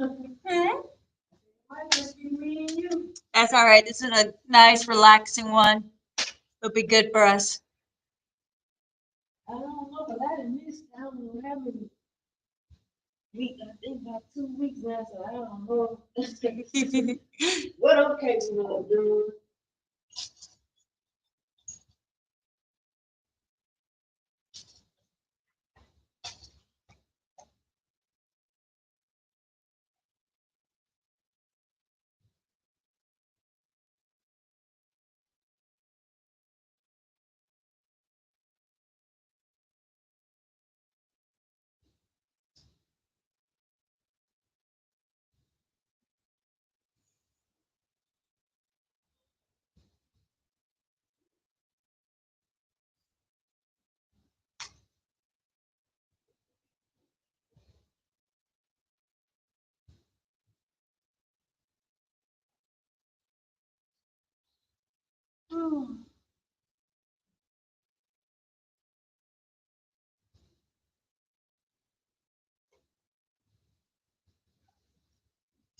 Hmm? That's all right. This is a nice, relaxing one. It'll be good for us. I don't know, but I done missed, I don't know how many weeks, I think about 2 weeks now, so I don't know. What okay we gonna do?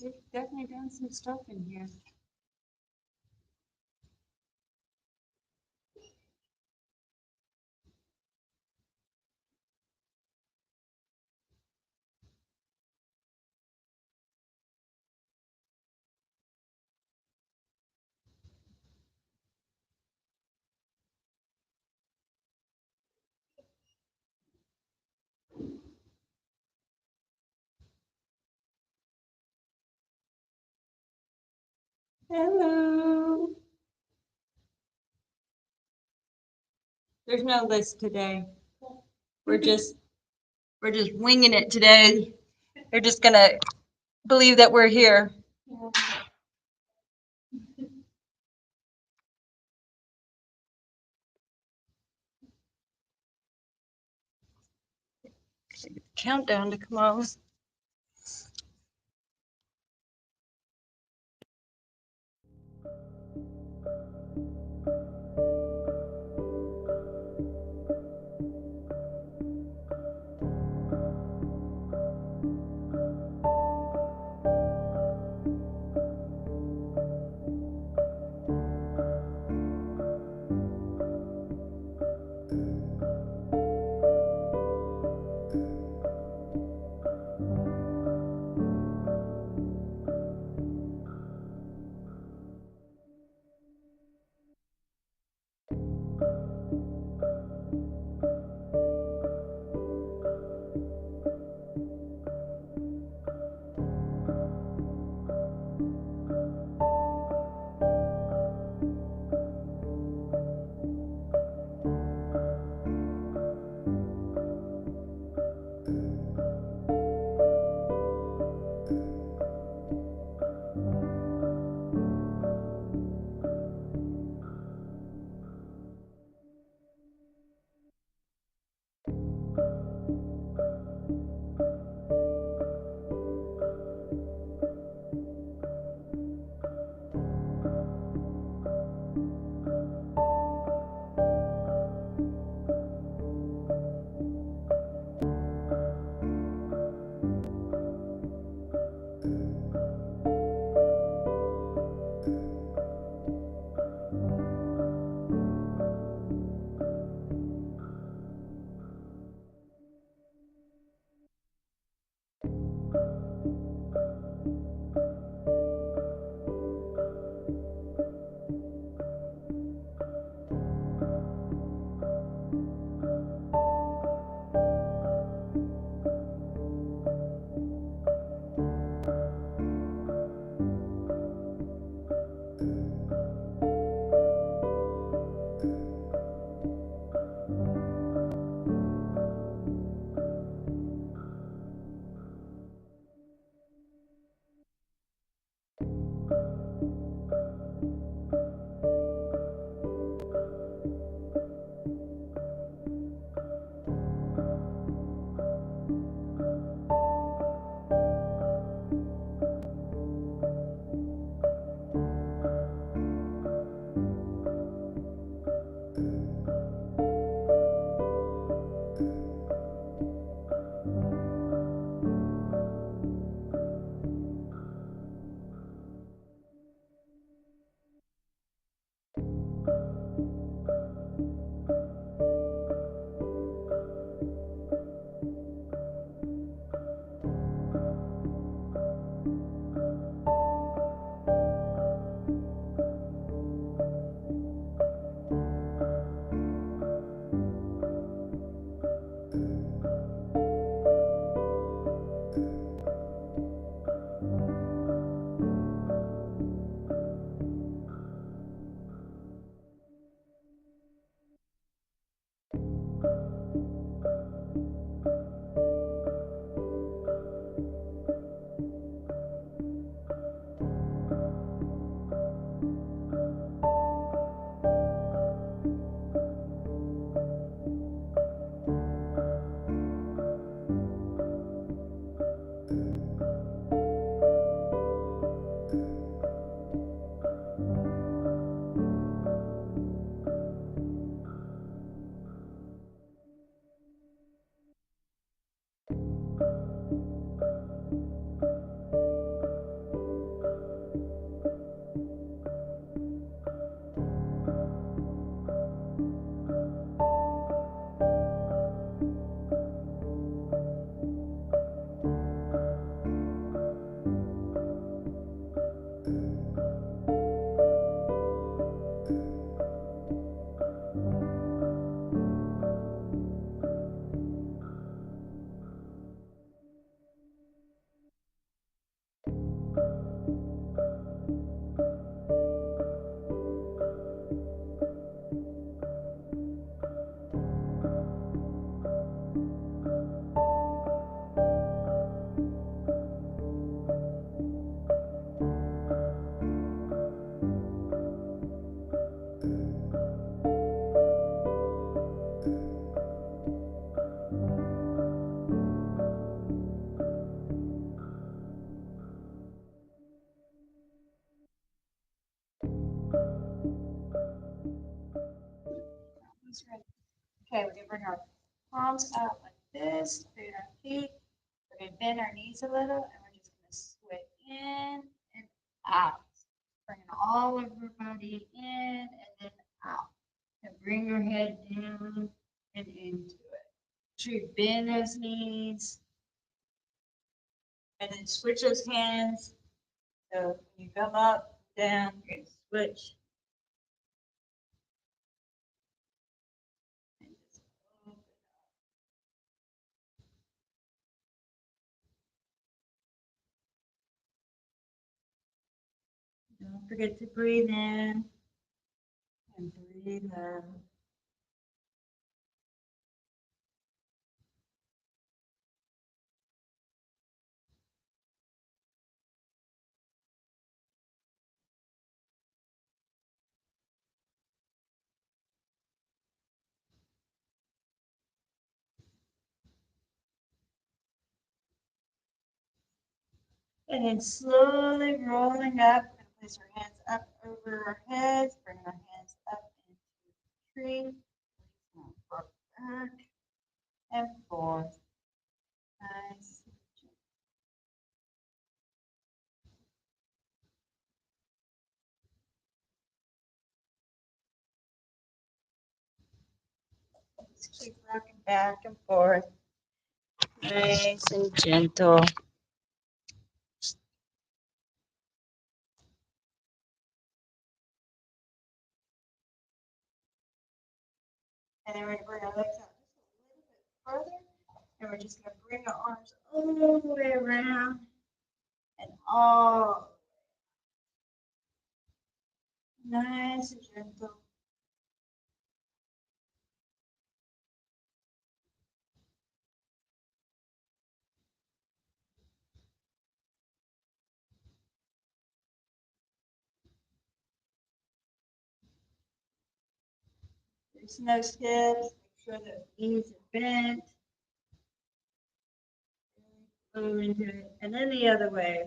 You've definitely done some stuff in here. Hello. There's no list today. We're just we're just winging it today. They're just gonna believe that we're here. Countdown to come on. Okay, we're gonna bring our palms out like this, bend our feet. We're gonna bend our knees a little, and we're just gonna sway in and out. Bringing all of your body in and then out. And bring your head down and into it. Make sure you bend those knees. And then switch those hands. So when you come up, down, you're gonna switch. And just open up. Don't forget to breathe in and breathe out. And then slowly rolling up, we're gonna place our hands up over our heads, bring our hands up into the tree. Rock back and forth. Nice. Just keep rocking back and forth. Nice and gentle. And then we're gonna bring our legs out just a little bit further. And we're just gonna bring our arms all the way around and all nice and gentle. Loosen those hips, make sure the knees are bent. Flow into it. And then the other way.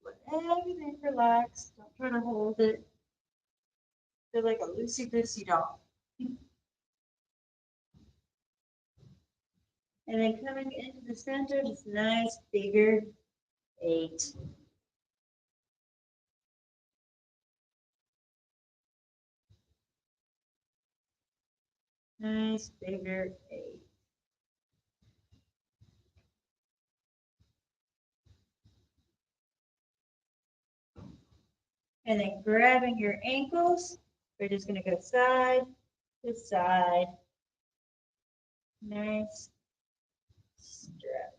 Let everything relax. Don't try to hold it. Feel like a loosey-goosey doll. And then coming into the center, just nice figure 8. Nice figure 8. And then grabbing your ankles, we're just going to go side to side. Nice stretch.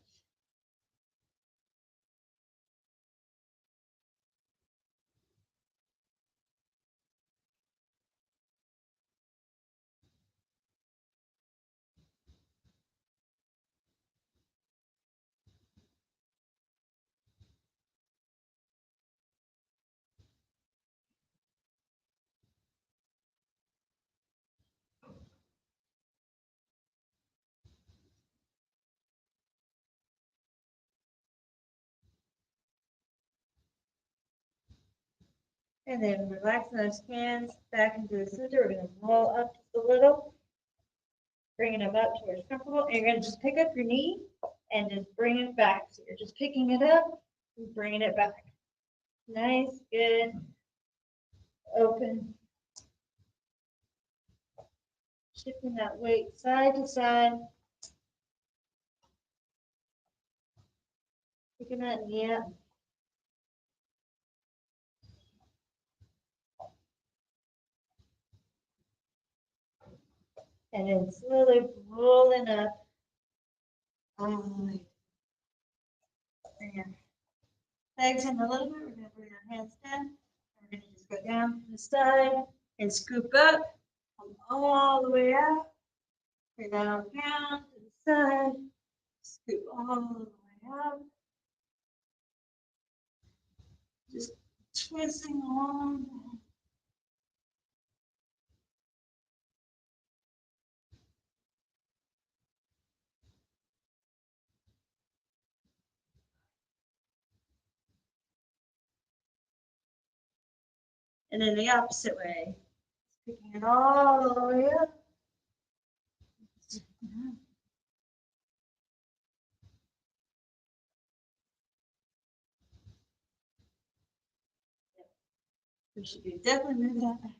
And then relaxing those hands back into the center. We're going to roll up just a little, bringing them up to where it's comfortable. And you're going to just pick up your knee and just bring it back. So you're just picking it up and bringing it back. Nice, good, open Shifting that weight side to side. Picking that knee up. And then slowly rolling up. All the way. Bring your legs in a little bit. We're going to bring our hands down. We're going to just go down to the side and scoop up. Come all the way out. Bring that arm down to the side. Scoop all the way out. Just twisting along. And then the opposite way. Picking it all the way up. We should be definitely moving that back.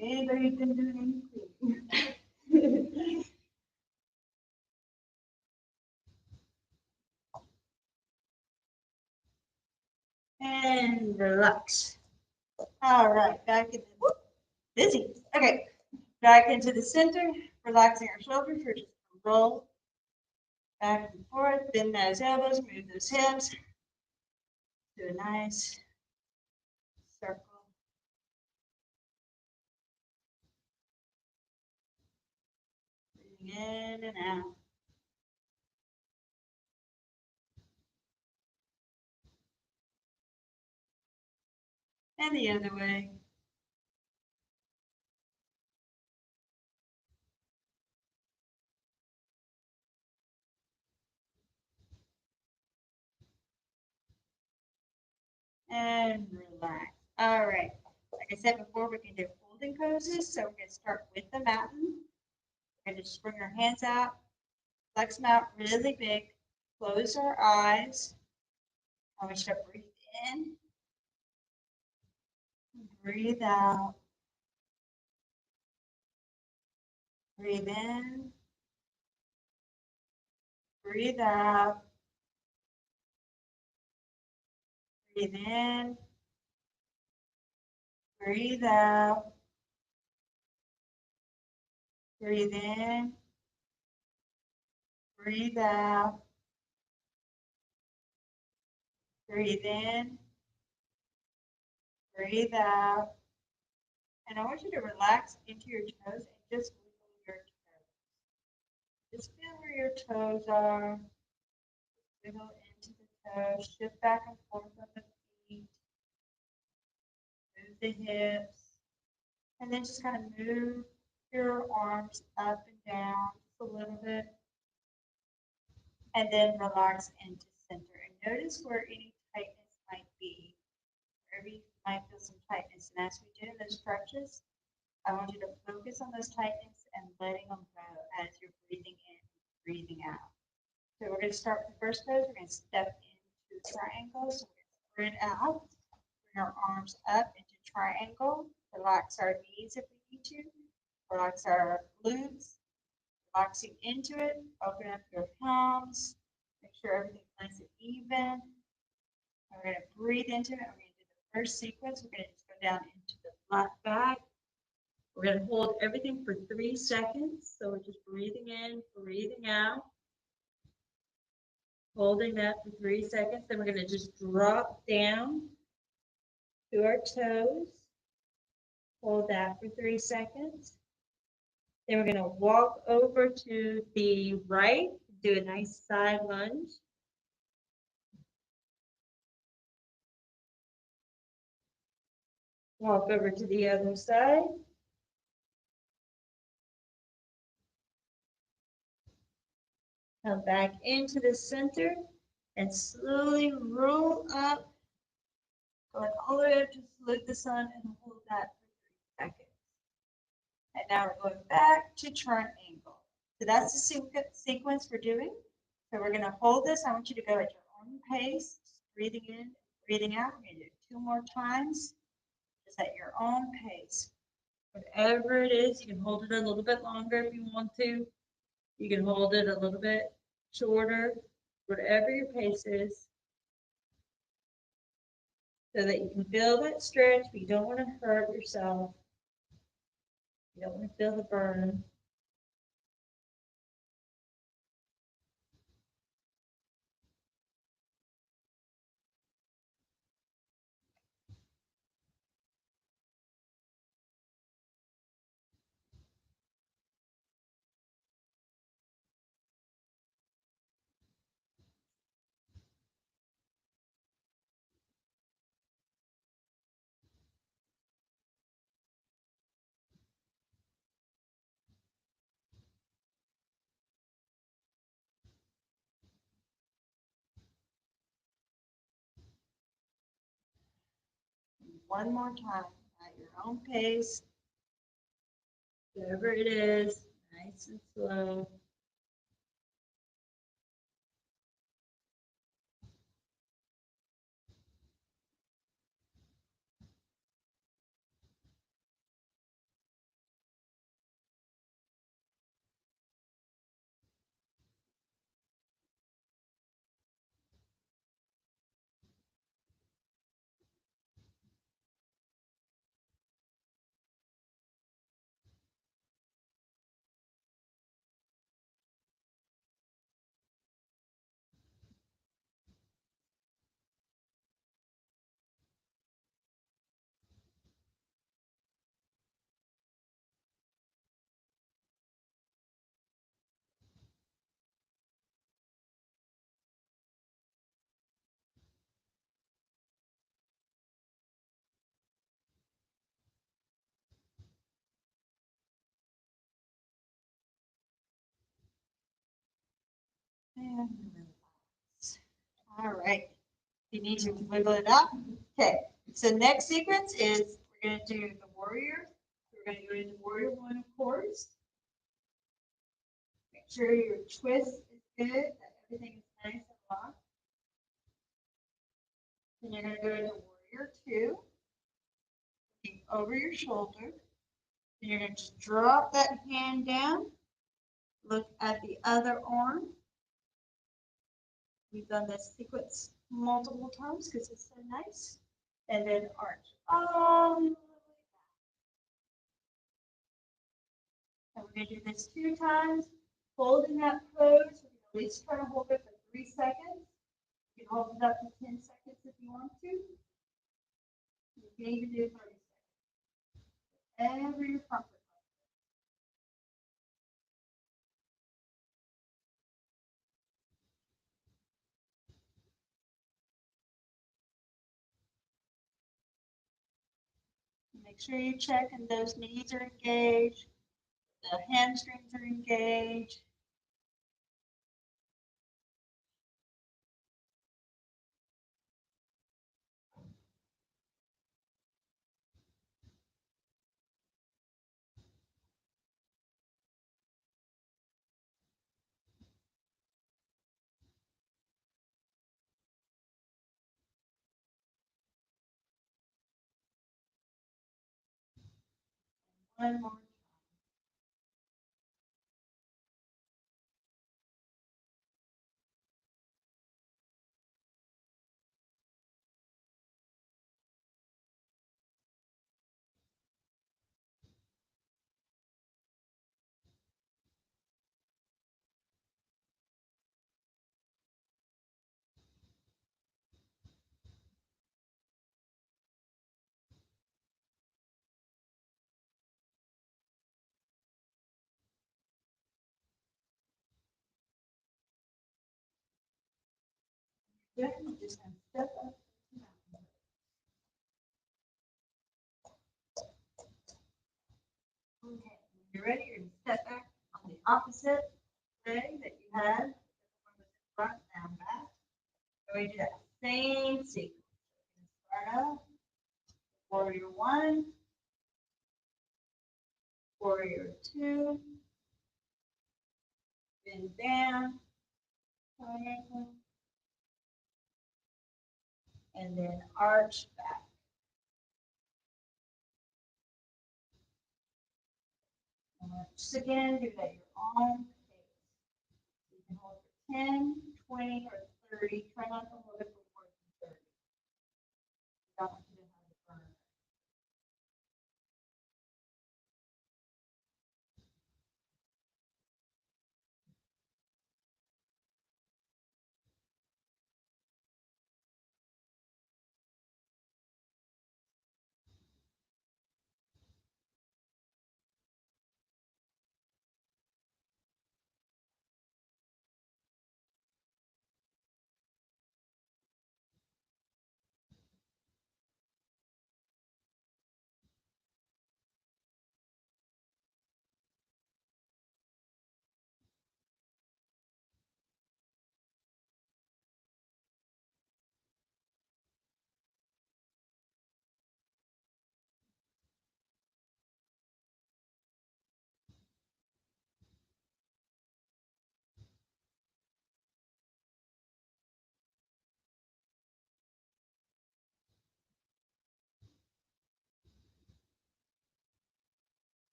Anybody been doing anything? And relax. All right, back in the, whoop, busy. Okay, back into the center, relaxing our shoulders. We're just gonna roll back and forth, bend those elbows, move those hips. Do a nice circle. Breathing in and out. And the other way. And relax. All right. Like I said before, we can do holding poses. So we're going to start with the mountain. We're going to just bring our hands out, flex them out really big, close our eyes. I want you to breathe in, breathe out, breathe in, breathe out, breathe in, breathe out, breathe in, breathe out, breathe in, breathe out. And I want you to relax into your toes and just wiggle your toes. Just feel where your toes are. Wiggle into the toes, shift back and forth on the feet, move the hips, and then just kind of move your arms up and down just a little bit, and then relax into center. And notice where any tightness might be, wherever you might feel some tightness. And as we do those stretches, I want you to focus on those tightness and letting them go as you're breathing in, breathing out. So we're going to start with the first pose. We're going to step into triangle. So we're going to spread out, bring our arms up into triangle, relax our knees if we need to, relax our glutes, relaxing into it, open up your palms, make sure everything's nice and even. And we're going to breathe into it. We're going to do the first sequence. We're going to just go down into the flat back. We're going to hold everything for 3 seconds. So we're just breathing in, breathing out. Holding that for 3 seconds. Then we're going to just drop down to our toes. Hold that for 3 seconds. Then we're going to walk over to the right, do a nice side lunge. Walk over to the other side. Come back into the center and slowly roll up, going all the way up to salute the sun and hold that for 3 seconds. And now we're going back to triangle. So that's the sequence we're doing. So we're going to hold this. I want you to go at your own pace, breathing in, breathing out. We're going to do it 2 more times. this at your own pace. Whatever it is, you can hold it a little bit longer if you want to. You can hold it a little bit shorter, whatever your pace is, so that you can feel that stretch, but you don't want to hurt yourself. You don't want to feel the burn. One more time at your own pace, whatever it is, nice and slow. And relax. All right. You need to wiggle it up. Okay. So next sequence is we're going to do the warrior. We're going to go into warrior one, of course. Make sure your twist is good, that everything is nice and locked. Then you're going to go into warrior two. Looking over your shoulder. Then you're going to just drop that hand down. Look at the other arm. We've done this sequence multiple times because it's so nice. And then arch all the way back. And we're going to do this 2 times. Holding that pose, we're going to at least try to hold it for 3 seconds. You can hold it up to 10 seconds if you want to. You can even do 30 seconds. Whatever your comfort. Make sure you check and those knees are engaged, the hamstrings are engaged. One more. Definitely just going to step up. Okay, when you're ready, you're going to step back on the opposite leg that you had. Front, down, back. So we do that same sequence. Start up, warrior one, warrior two, bend down, triangle, and then arch back. Just again, do it at your own pace. You can hold for 10, 20, or 30. Try not to hold it for more than 30. You don't want you to have it burn.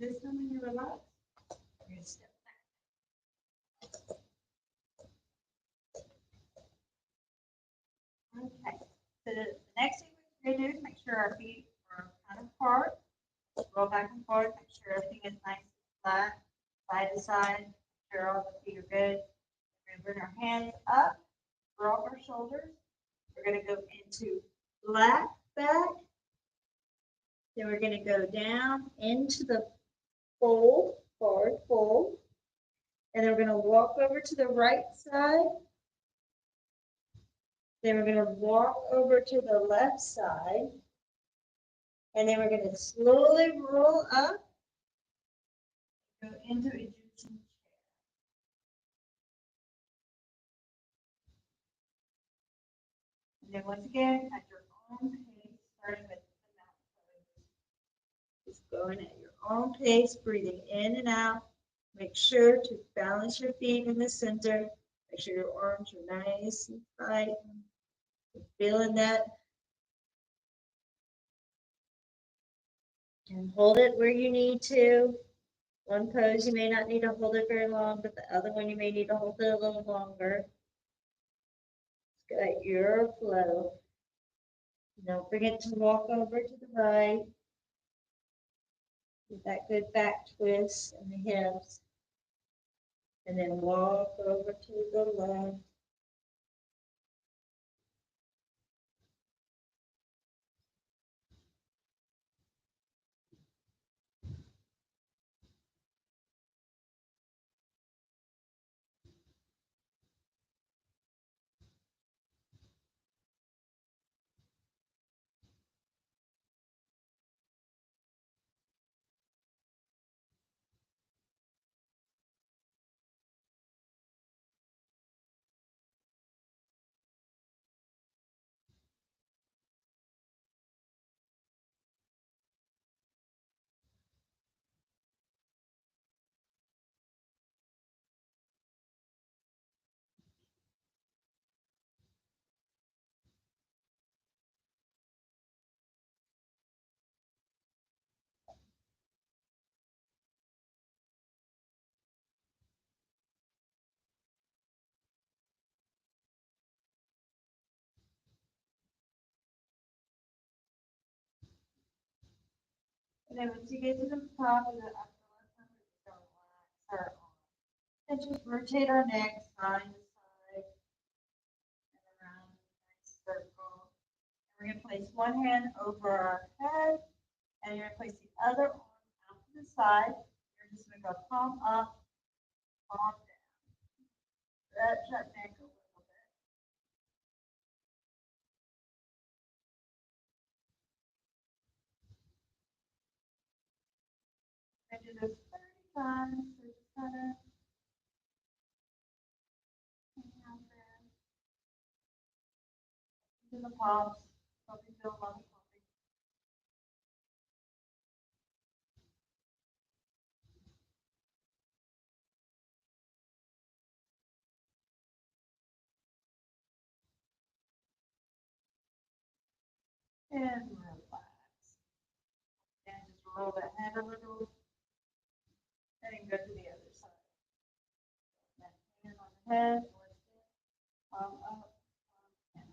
This time when you relax, you're going to step back. Okay. So the next thing we're going to do is make sure our feet are kind of apart. Roll back and forth. Make sure everything is nice and flat, side to side. Make sure all the feet are good. We're going to bring our hands up, roll our shoulders. We're going to go into flat back. Then we're going to go down into the fold, forward fold. And then we're going to walk over to the right side. Then we're going to walk over to the left side. And then we're going to slowly roll up, go into Egyptian chair. And then once again, at your own pace, starting with the mountain pose. Just going at your own pace, breathing in and out. Make sure to balance your feet in the center. Make sure your arms are nice and tight. Feeling that. And hold it where you need to. One pose, you may not need to hold it very long, but the other one, you may need to hold it a little longer. Got your flow. Don't forget to walk over to the right. Get that good back twist in the hips. And then walk over to the left. And then once you get to the top of the upper left hand, we're going to relax our arms. And just rotate our neck side to side and around a nice circle. And we're going to place one hand over our head, and you're going to place the other arm out to the side. You're just going to go palm up, palm down. Stretch that neck a little bit. I do this 30 times, so just kind of hang out there. To the palms. Puppy feel mommy puppy. And relax. And just roll that head a little. And then go to the other side. That hand on the head, lift it, palm up, and up.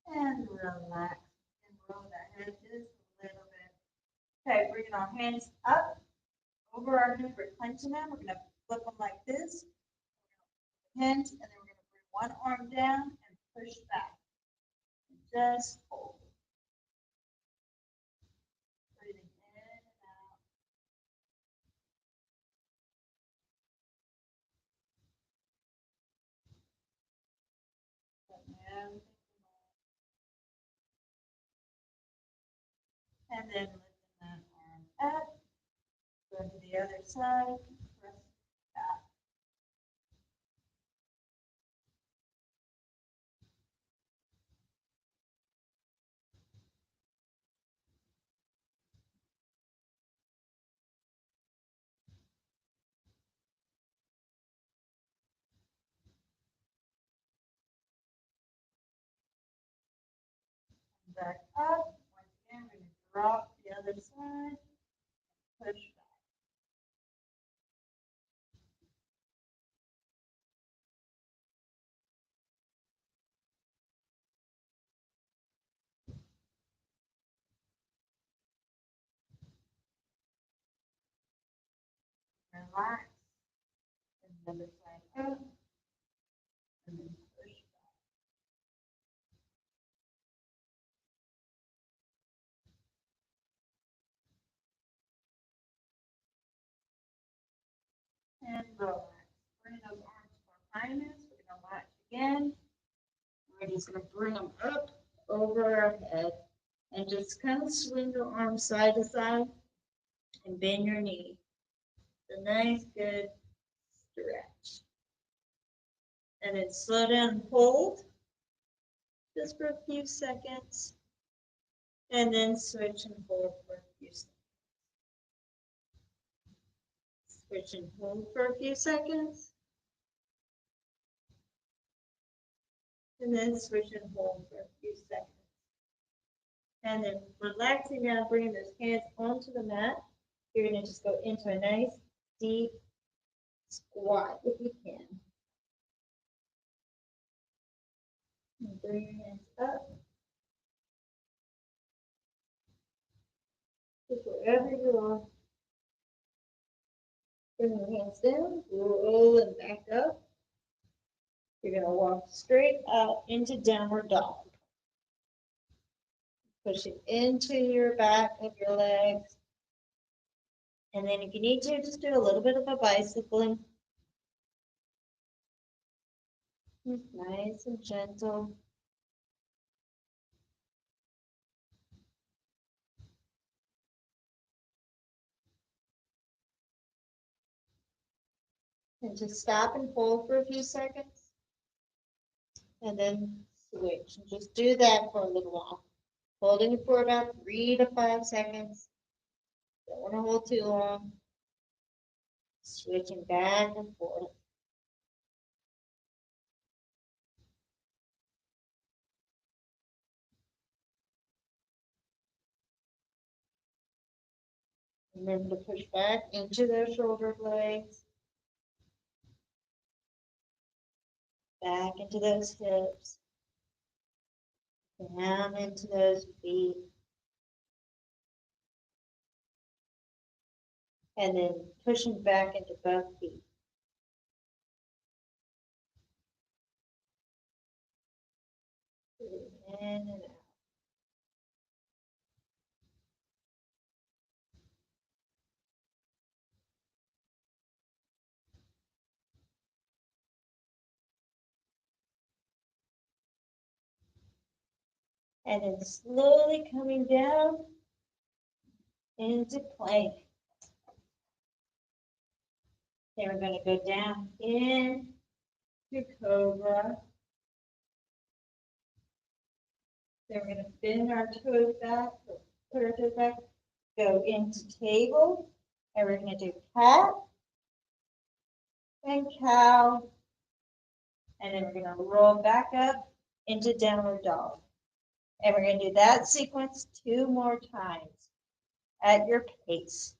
And relax. And roll that head just a little bit. Okay, bringing our hands up over our head. We're clenching them. We're going to flip them like this. Hinge, and then we're going to bring one arm down and push back. Just hold. Breathing in and out. Letting everything go. And then lifting that arm up. Go to the other side. Press back. Back up. Once again, we're going to drop the other side. Push back. Relax. And the other side up. And then push back. And relax. Bring those arms behind us. We're going to latch again. We're just going to bring them up over our head and just kind of swing your arms side to side and bend your knee. A nice, good stretch. And then slow down and hold just for a few seconds. And then switch and hold for a few seconds. Switch and hold for a few seconds. And then switch and hold for a few seconds. And then relaxing down, bringing those hands onto the mat. You're going to just go into a nice, deep squat if you can. And bring your hands up. Just wherever you are. Bring your hands down, roll them back up. You're going to walk straight out into downward dog. Push it into your back of your legs. And then if you need to, just do a little bit of a bicycling. Nice and gentle. And just stop and hold for a few seconds. And then switch. And just do that for a little while. Holding it for about 3 to 5 seconds. Don't want to hold too long. Switching back and forth. Remember to push back into those shoulder blades. Back into those hips, down into those feet, and then pushing back into both feet. In and out. And then slowly coming down into plank. Then we're going to go down into cobra. Then we're going to bend our toes back, put our toes back, go into table, and we're going to do cat and cow, and then we're going to roll back up into downward dog. And we're going to do that sequence 2 more times at your pace.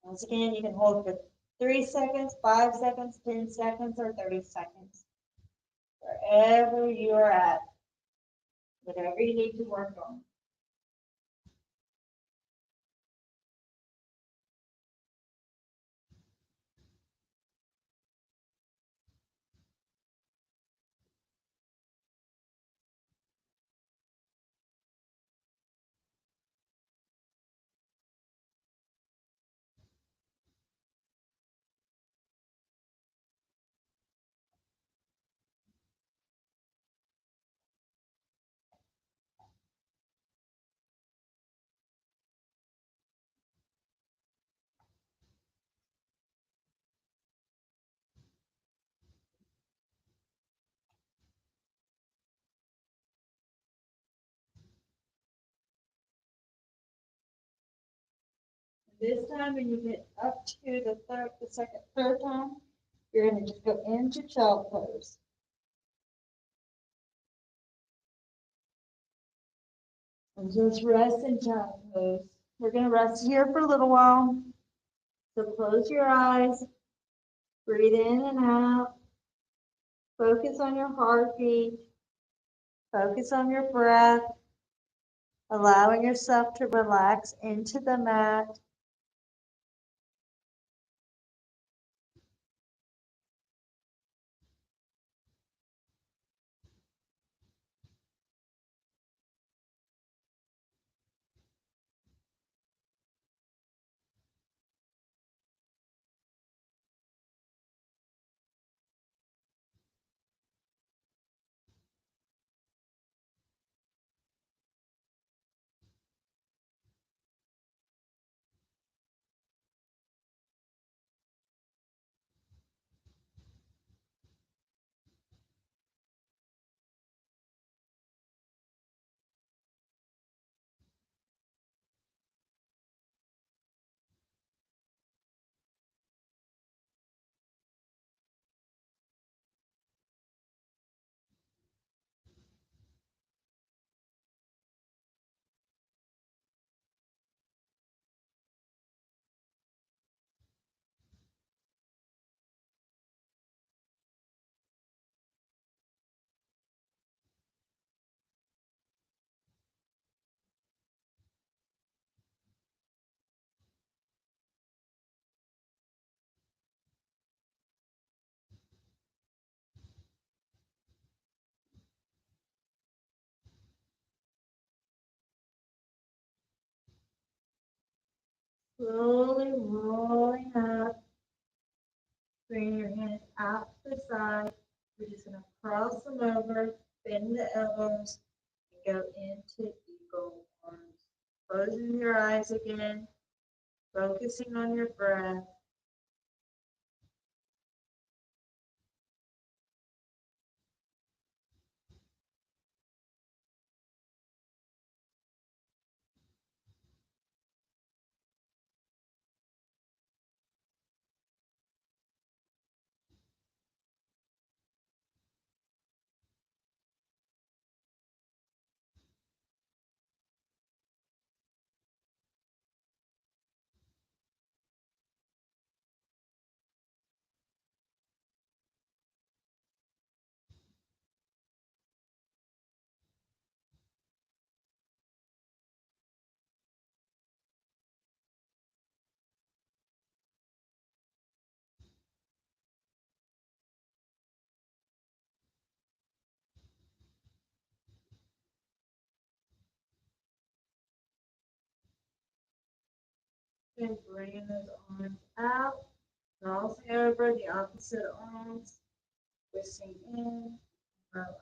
Once again, you can hold for 3 seconds, 5 seconds, 10 seconds, or 30 seconds. Wherever you're at, whatever you need to work on. This time, when you get up to the second, third time, you're going to just go into child pose. And just rest in child pose. We're going to rest here for a little while. So close your eyes, breathe in and out, focus on your heartbeat, focus on your breath, allowing yourself to relax into the mat. Slowly rolling up, bring your hands out to the side. We're just going to cross them over, bend the elbows, and go into eagle arms. Closing your eyes again, focusing on your breath. And bringing those arms out. Crossing over the opposite arms. Twisting in. Relax.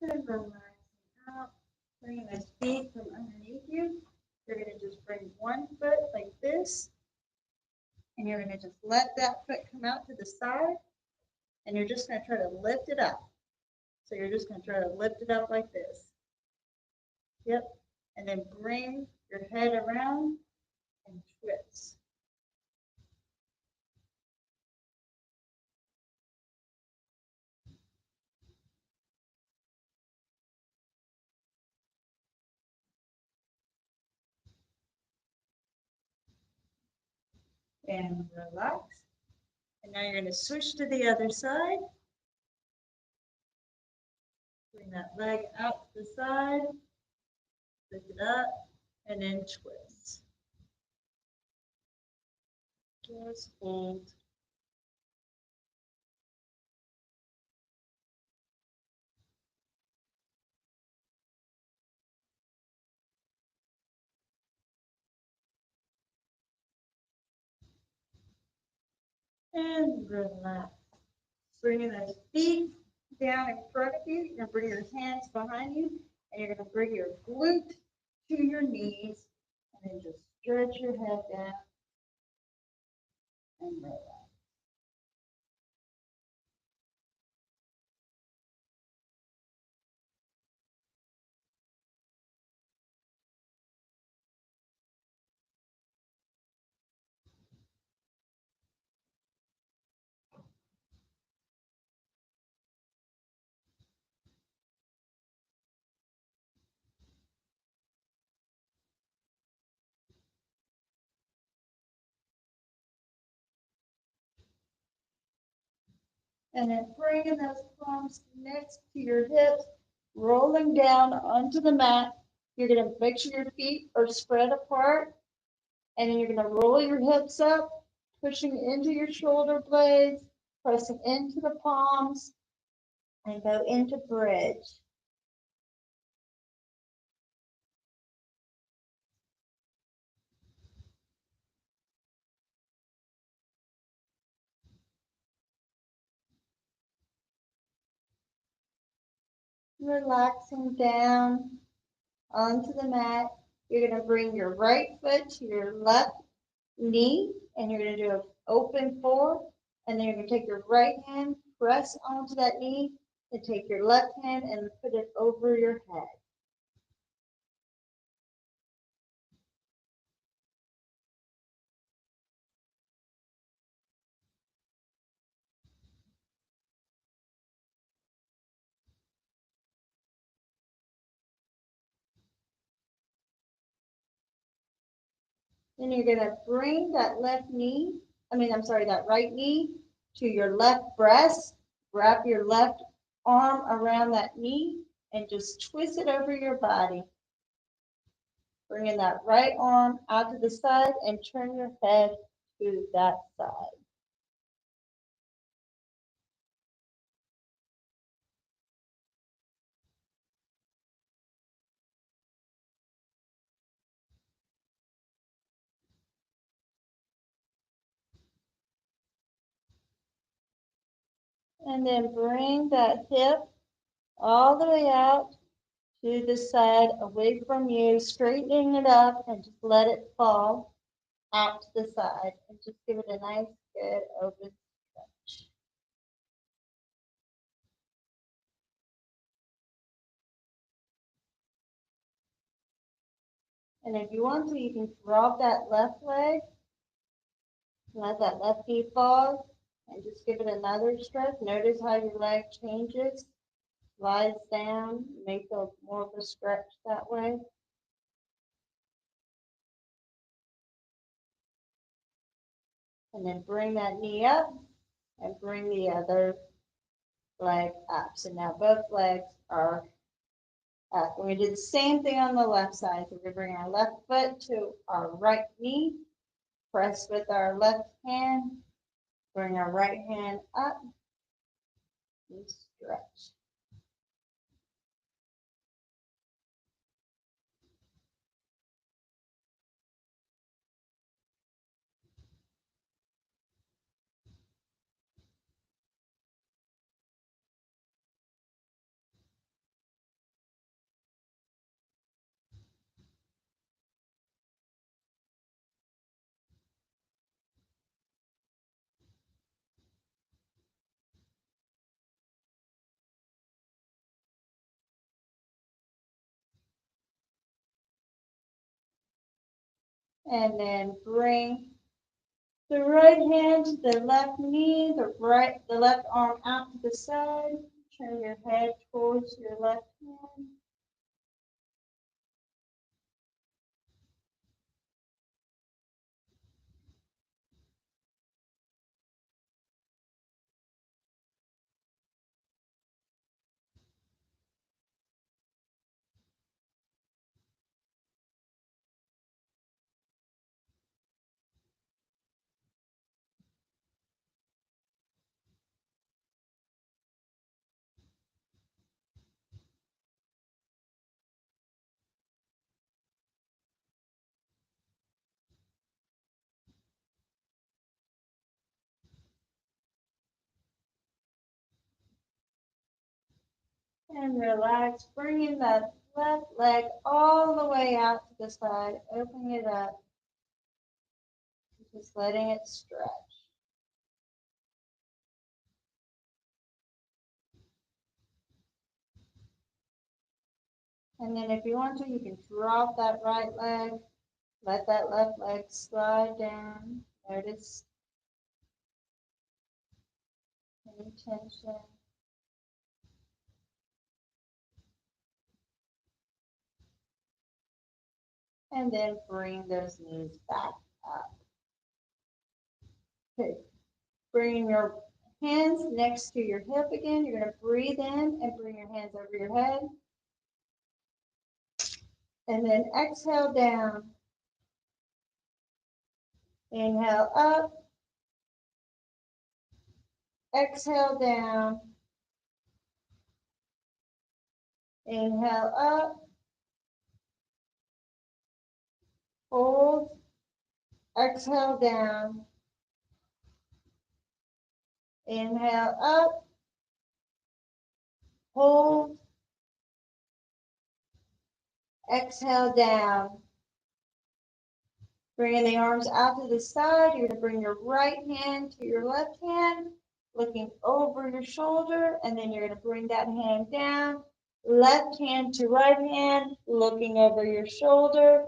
And relaxing out. Bringing those feet from underneath you. You're going to just bring one foot like this. And you're going to just let that foot come out to the side. And you're just going to try to lift it up. So you're just going to try to lift it up like this. Yep. And then bring your head around and twist. And relax. And now you're going to switch to the other side. Bring that leg out to the side. Lift it up. And then twist. Just hold. And relax. Bringing those feet down in front of you. You're going to bring your hands behind you. And you're going to bring your glute to your knees. And then just stretch your head down and relax. And then bringing those palms next to your hips, rolling down onto the mat. You're going to make sure your feet are spread apart. And then you're going to roll your hips up, pushing into your shoulder blades, pressing into the palms, and go into bridge. Relaxing down onto the mat. You're going to bring your right foot to your left knee, and you're going to do an open four. And then you're going to take your right hand, press onto that knee, and take your left hand and put it over your head. Then you're going to bring that that right knee to your left breast. Wrap your left arm around that knee and just twist it over your body. Bringing that right arm out to the side and turn your head to that side. And then bring that hip all the way out to the side away from you, straightening it up and just let it fall out to the side and just give it a nice, good open stretch. And if you want to, you can drop that left leg, let that left knee fall, And just give it another stretch. Notice how your leg changes, slides down, make a more of a stretch that way. And then bring that knee up and bring the other leg up. So now both legs are up. We're going to do the same thing on the left side. So we're going to bring our left foot to our right knee, press with our left hand, bring our right hand up, and stretch. And then bring the right hand to the left knee, the left arm out to the side. Turn your head towards your left hand. And relax, bringing that left leg all the way out to the side, opening it up, just letting it stretch. And then if you want to, you can drop that right leg, let that left leg slide down. Notice any tension. And then bring those knees back up. Okay, bring your hands next to your hip again. You're going to breathe in and bring your hands over your head. And then exhale down. Inhale up. Exhale down. Inhale up. Hold. Exhale down. Inhale up. Hold. Exhale down. Bringing the arms out to the side. You're going to bring your right hand to your left hand, looking over your shoulder, and then you're going to bring that hand down. Left hand to right hand, looking over your shoulder,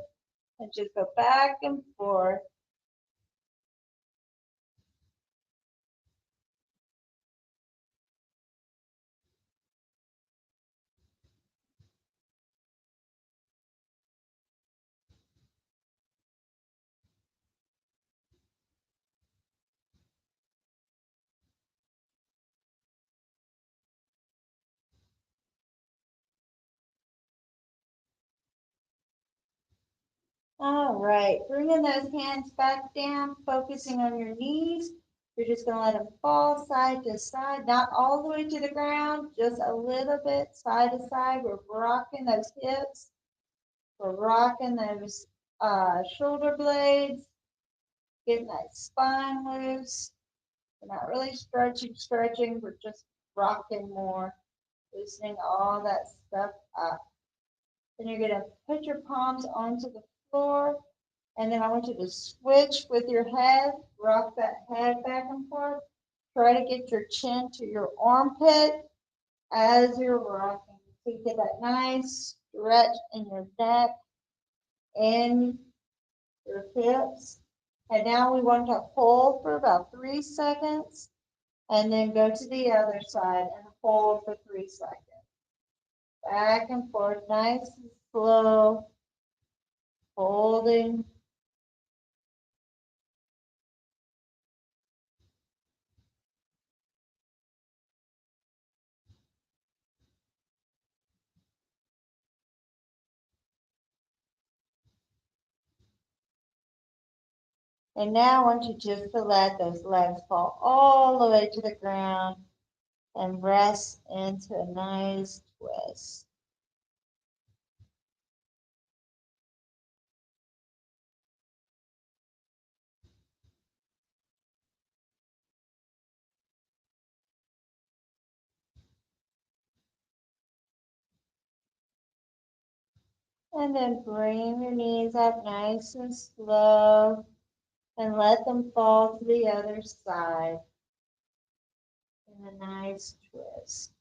and just go back and forth. All right, bringing those hands back down, focusing on your knees. You're just going to let them fall side to side, not all the way to the ground, just a little bit side to side. We're rocking those hips. We're rocking those shoulder blades, getting that spine loose. We're not really stretching. We're just rocking more, loosening all that stuff up. Then you're going to put your palms onto the floor. And then I want you to switch with your head, rock that head back and forth. Try to get your chin to your armpit as you're rocking. So you get that nice stretch in your neck and your hips. And now we want to hold for about 3 seconds. And then go to the other side and hold for 3 seconds. Back and forth, nice and slow, holding. And now I want you just to let those legs fall all the way to the ground and rest into a nice twist. And then bring your knees up nice and slow and let them fall to the other side in a nice twist.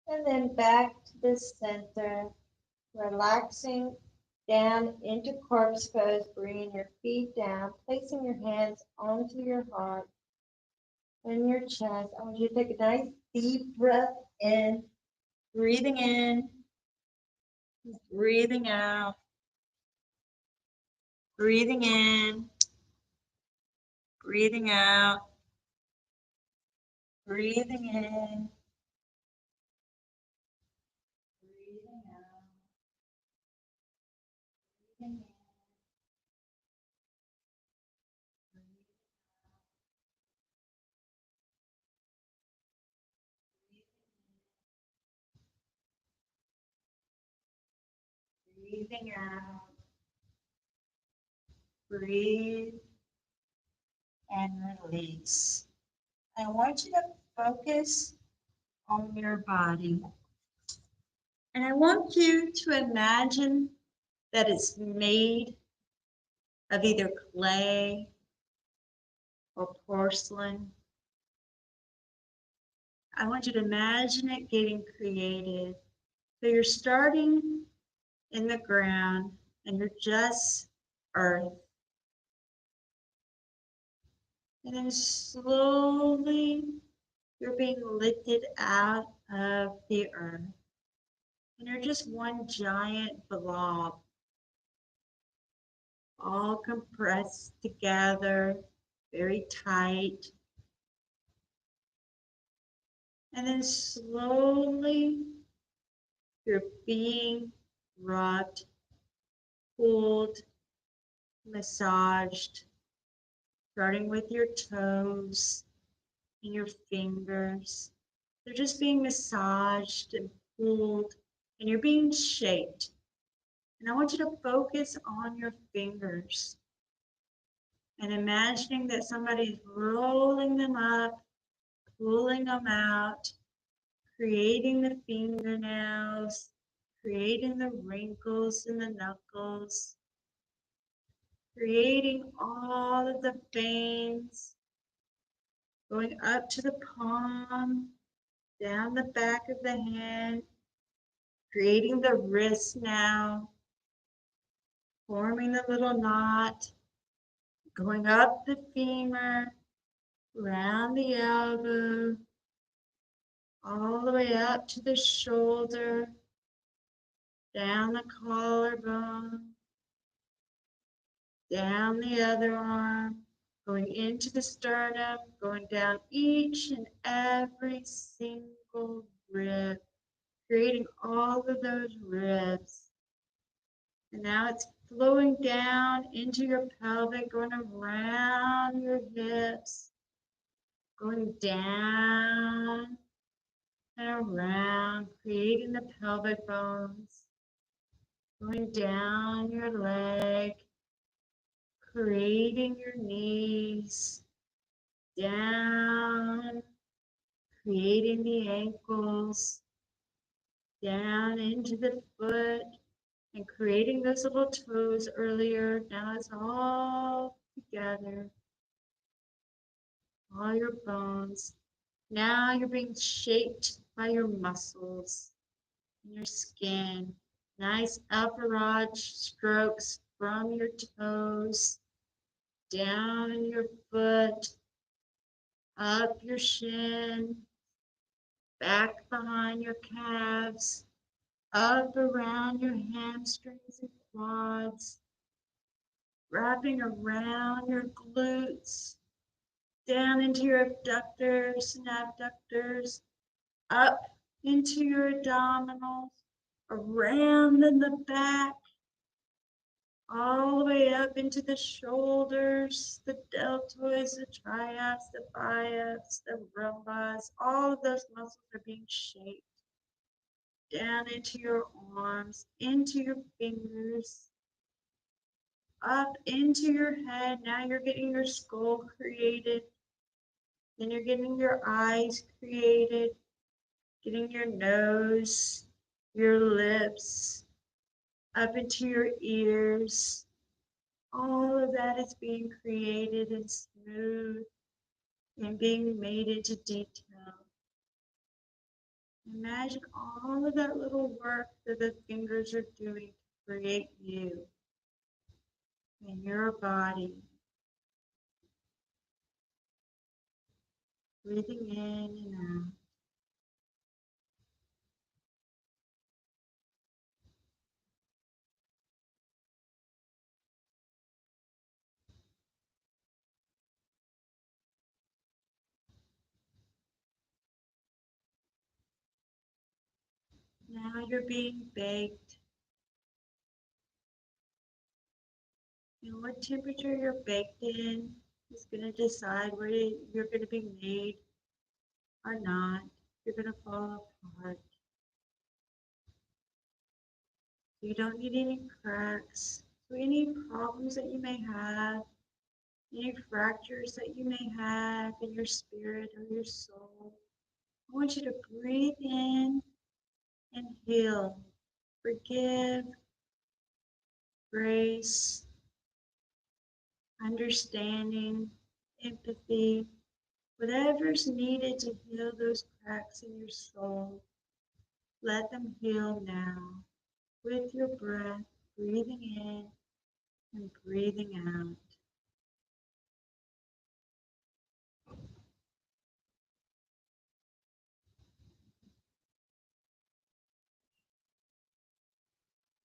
And then back to the center, relaxing down into corpse pose, bringing your feet down, placing your hands onto your heart and your chest. I want you to take a nice deep breath in, breathing in, breathing out, breathing in, breathing out, breathing in, breathing out, breathing in, breathing out, breathe and release. I want you to focus on your body. And I want you to imagine that it's made of either clay or porcelain. I want you to imagine it getting created. So you're starting in the ground and you're just earth. And then slowly you're being lifted out of the earth. And you're just one giant blob, all compressed together, very tight. And then slowly you're being rubbed, pulled, massaged, starting with your toes and your fingers. They're just being massaged and pulled, and you're being shaped. And I want you to focus on your fingers and imagining that somebody's rolling them up, pulling them out, creating the fingernails, creating the wrinkles in the knuckles, creating all of the veins, going up to the palm, down the back of the hand, creating the wrist now, forming the little knot, going up the femur, around the elbow, all the way up to the shoulder, down the collarbone, down the other arm, going into the sternum, going down each and every single rib, creating all of those ribs. And now it's flowing down into your pelvic, going around your hips, going down and around, creating the pelvic bones, going down your leg, creating your knees, down, creating the ankles, down into the foot, and creating those little toes earlier. Now it's all together, all your bones. Now you're being shaped by your muscles and your skin. Nice upper strokes from your toes, down your foot, up your shin, back behind your calves, up around your hamstrings and quads, wrapping around your glutes, down into your abductors and abductors, up into your abdominals, around in the back, all the way up into the shoulders, the deltoids, the triads, the biceps, the rhomboids. All of those muscles are being shaped down into your arms, into your fingers, up into your head. Now you're getting your skull created. Then you're getting your eyes created, getting your nose, your lips, up into your ears. All of that is being created and smooth and being made into detail. Imagine all of that little work that the fingers are doing to create you and your body. Breathing in and out. Now you're being baked. And what temperature you're baked in is going to decide whether you're going to be made or not. You're going to fall apart. You don't need any cracks. So any problems that you may have, any fractures that you may have in your spirit or your soul, I want you to breathe in and heal. Forgive, grace, understanding, empathy, whatever's needed to heal those cracks in your soul, let them heal now with your breath, breathing in and breathing out.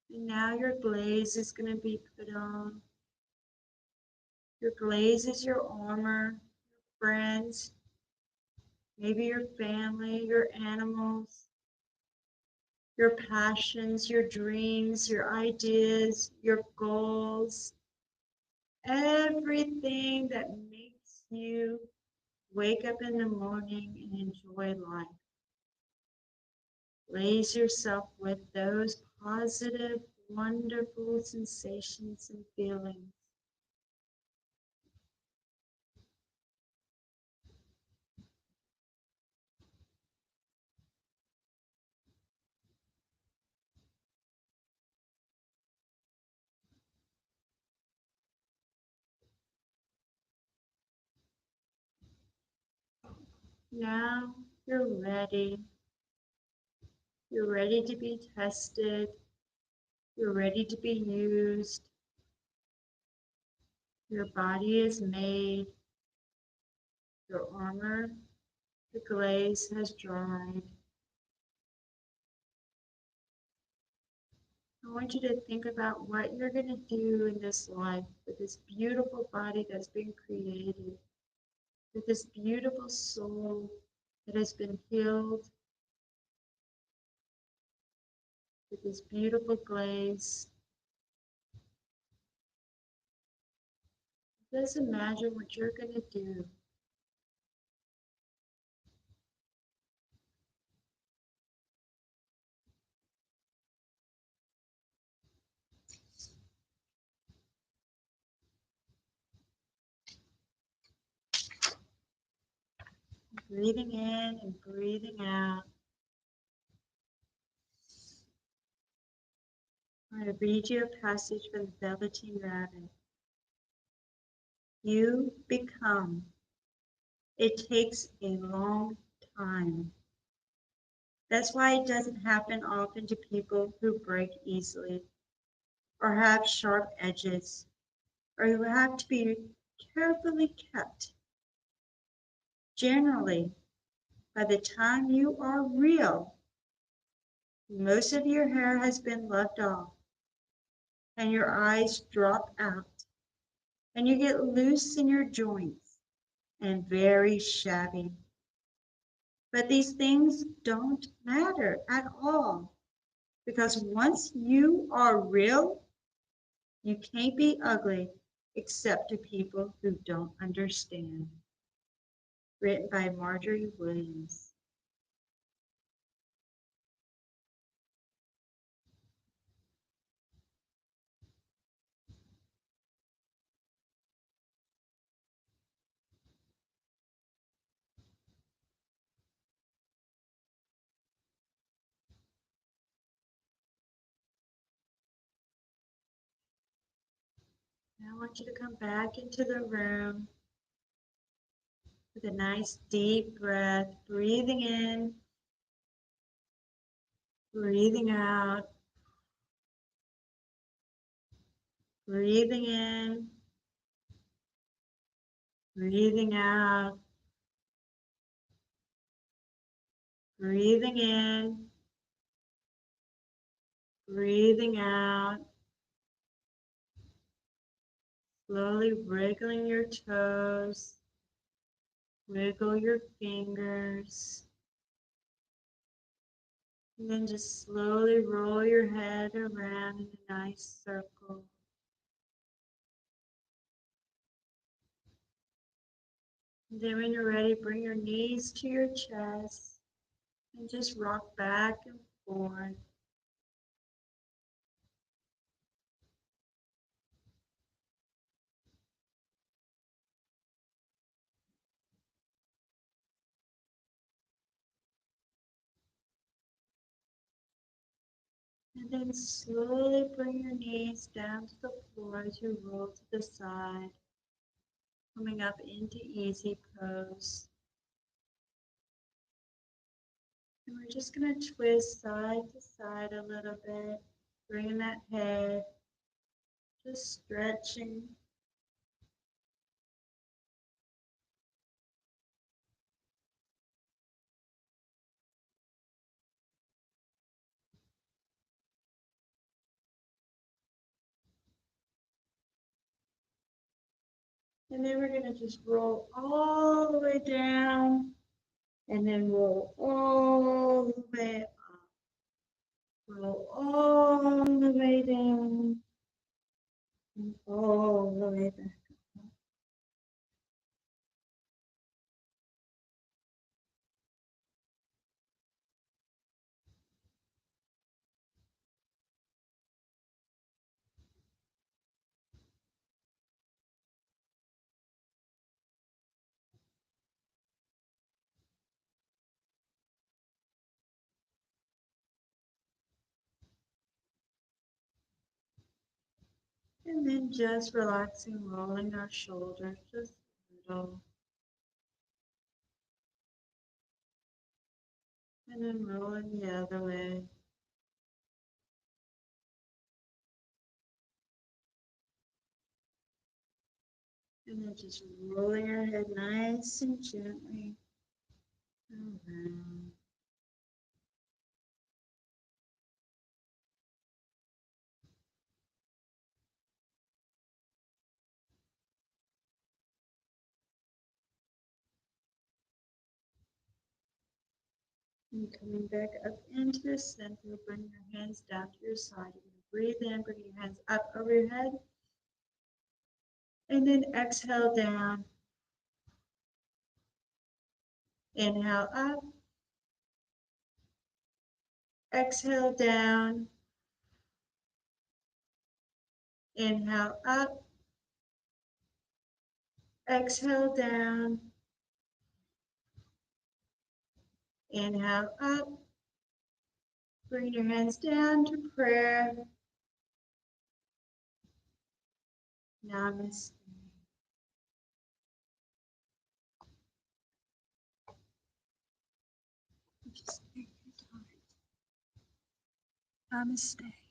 And now your glaze is going to be put on. Your glaze is your armor, your friends, maybe your family, your animals, your passions, your dreams, your ideas, your goals, everything that makes you wake up in the morning and enjoy life. Glaze yourself with those positive, wonderful sensations and feelings. Now you're ready. You're ready to be tested. You're ready to be used. Your body is made. Your armor, the glaze has dried. I want you to think about what you're going to do in this life with this beautiful body that's been created, with this beautiful soul that has been healed, with this beautiful glaze. Just imagine what you're going to do. Breathing in and breathing out. I'm going to read you a passage from the Velveteen Rabbit. You become. It takes a long time. That's why it doesn't happen often to people who break easily, or have sharp edges, or who have to be carefully kept. Generally, by the time you are real, most of your hair has been left off, and your eyes drop out, and you get loose in your joints and very shabby. But these things don't matter at all, because once you are real, you can't be ugly except to people who don't understand. Written by Marjorie Williams. Now I want you to come back into the room with a nice deep breath, breathing in, breathing out, breathing in, breathing out, breathing in, breathing out, slowly wriggling your toes, wiggle your fingers, and then just slowly roll your head around in a nice circle. And then when you're ready, bring your knees to your chest and just rock back and forth. And then slowly bring your knees down to the floor as you roll to the side, coming up into easy pose. And we're just going to twist side to side a little bit, bringing that head, just stretching. And then we're going to just roll all the way down and then roll all the way up. Roll all the way down and all the way back. And then just relaxing, rolling our shoulders just a little. And then rolling the other way. And then just rolling our head nice and gently around. And coming back up into the center, bring your hands down to your side. You're going to breathe in, bring your hands up over your head. And then exhale down. Inhale up. Exhale down. Inhale up. Exhale down. Inhale up. Bring your hands down to prayer. Namaste. Just take your time. Namaste.